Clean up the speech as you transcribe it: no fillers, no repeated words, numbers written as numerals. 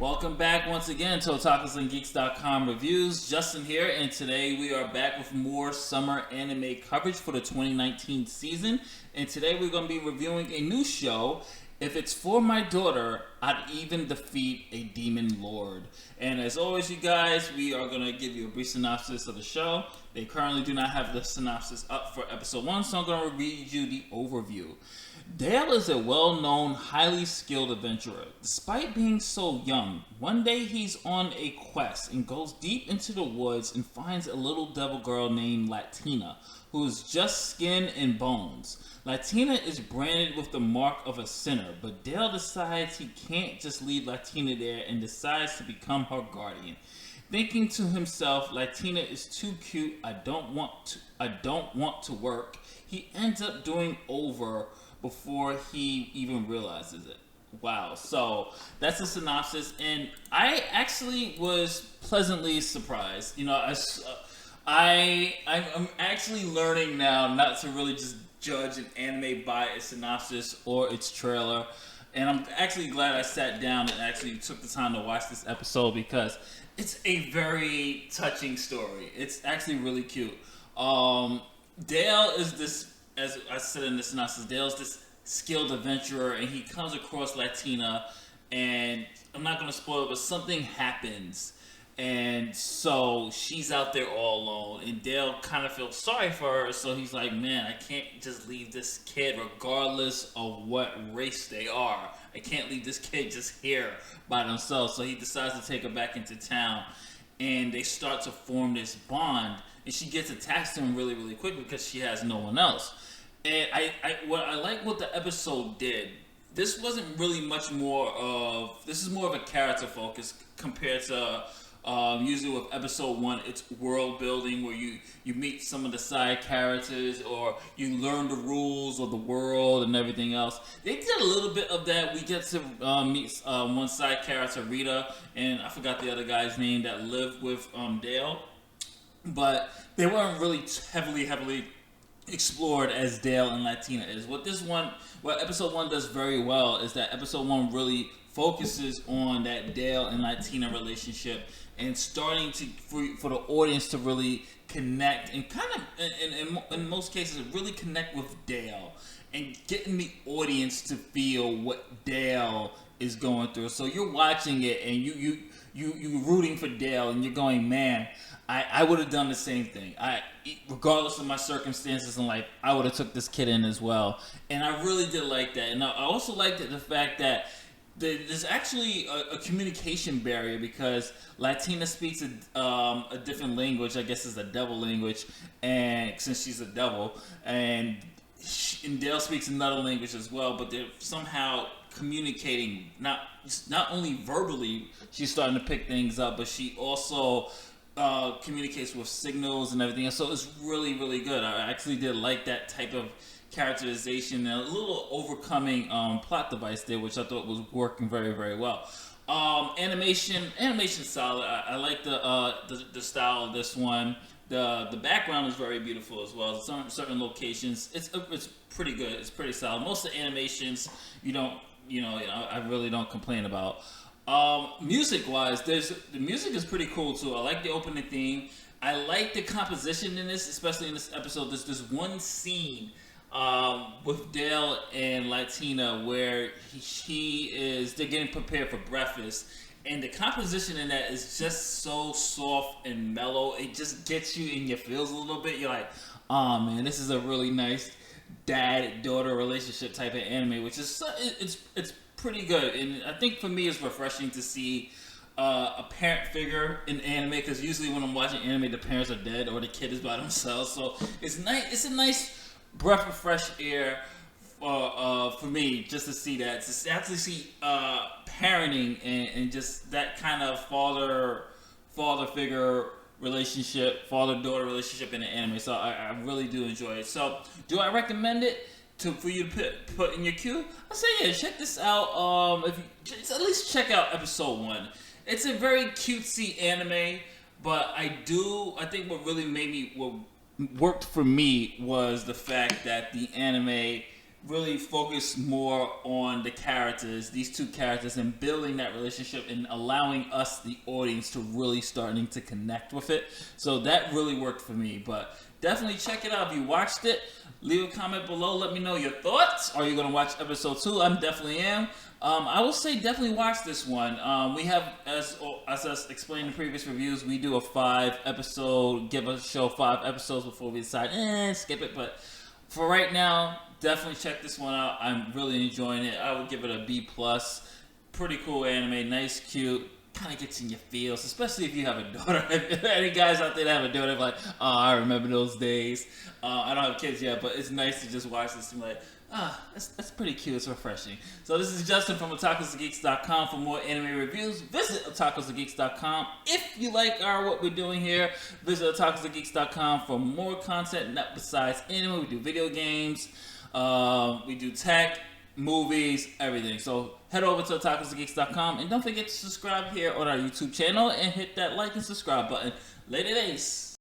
Welcome back once again to OtakusandGeeks.com reviews. Justin here, and today we are back with more summer anime coverage for the 2019 season. And today we're going to be reviewing a new show. If it's for my daughter, I'd even defeat a demon lord. And as always, you guys, we are going to give you a brief synopsis of the show. They currently do not have the synopsis up for episode 1, so I'm going to read you the overview. Dale is a well-known, highly skilled adventurer. Despite being so young, one day he's on a quest and goes deep into the woods and finds a little devil girl named Latina, who is just skin and bones. Latina is branded with the mark of a sinner, but Dale decides he can't just leave Latina there and decides to become her guardian. Thinking to himself, Latina is too cute, I don't want to work, he ends up doing over before he even realizes it. Wow. So that's the synopsis, and I actually was pleasantly surprised. You know, I'm actually learning now not to really just judge an anime by its synopsis or its trailer. And I'm actually glad I sat down and actually took the time to watch this episode because it's a very touching story. It's actually really cute. Dale is this, as I said in the synopsis, Dale's this skilled adventurer, and he comes across Latina, and I'm not going to spoil it, but something happens, and so she's out there all alone, and Dale kind of feels sorry for her, so he's like, man, I can't just leave this kid regardless of what race they are. I can't leave this kid just here by themselves, so he decides to take her back into town, and they start to form this bond. And she gets attached to him really, really quick because she has no one else. And I like what the episode did. This wasn't really much more of... This is more of a character focus compared to... usually with episode 1, it's world building where you meet some of the side characters or you learn the rules of the world and everything else. They did a little bit of that. We get to meet one side character, Rita, and I forgot the other guy's name that lived with Dale. But they weren't really heavily explored as Dale and Latina is. What episode 1 does very well is that episode 1 really focuses on that Dale and Latina relationship and starting to for the audience to really connect and kind of in most cases really connect with Dale and getting the audience to feel what Dale is going through. So you're watching it and you rooting for Dale and you're going, man, I would have done the same thing. Regardless of my circumstances in life, I would have took this kid in as well. And I really did like that. And I also liked the fact that there's actually a communication barrier because Latina speaks a different language. I guess it's a devil language, and since she's a devil, and Dale speaks another language as well. But they're somehow communicating. Not only verbally, she's starting to pick things up, but she also communicates with signals and everything. So it's really, really good. I actually did like that type of characterization and a little overcoming plot device there, which I thought was working very, very well. Animation solid. I like the style of this one. The background is very beautiful as well. Certain locations, it's pretty good. It's pretty solid. Most of the animations, I really don't complain about. Music wise, the music is pretty cool too. I like the opening theme. I like the composition in this, especially in this episode. There's this one scene with Dale and Latina where they're getting prepared for breakfast, and the composition in that is just so soft and mellow. It just gets you in your feels a little bit. You're like, oh man, this is a really nice dad-daughter relationship type of anime, which is it's pretty good. And I think for me it's refreshing to see a parent figure in anime, because usually when I'm watching anime the parents are dead or the kid is by themselves. So it's nice. It's a nice breath of fresh air for me just to see that, to actually see parenting and just that kind of father figure relationship, father-daughter relationship in the anime. So I really do enjoy it. So do I recommend it for you to put in your queue? I say yeah, check this out. If you just at least check out episode 1. It's a very cutesy anime, but I think what worked for me was the fact that the anime really focus more on the characters, these two characters, and building that relationship and allowing us, the audience, to really starting to connect with it. So that really worked for me. But definitely check it out if you watched it. Leave a comment below. Let me know your thoughts. Are you going to watch episode 2? I definitely am. I will say definitely watch this one. We have, as us explained in previous reviews, we do a 5-episode, give a show 5 episodes before we decide, skip it. But for right now, definitely check this one out. I'm really enjoying it. I would give it a B+. Pretty cool anime, nice, cute. Kind of gets in your feels, especially if you have a daughter. Any guys out there that have a daughter, like, oh, I remember those days. I don't have kids yet, but it's nice to just watch this and be like, that's pretty cute. It's refreshing. So this is Justin from otakusandgeeks.com. For more anime reviews, visit otakusandgeeks.com. If you like what we're doing here, visit otakusandgeeks.com for more content. Not besides anime, we do video games, we do tech, movies, everything. So head over to otakusandgeeks.com and don't forget to subscribe here on our YouTube channel and hit that like and subscribe button. Later days.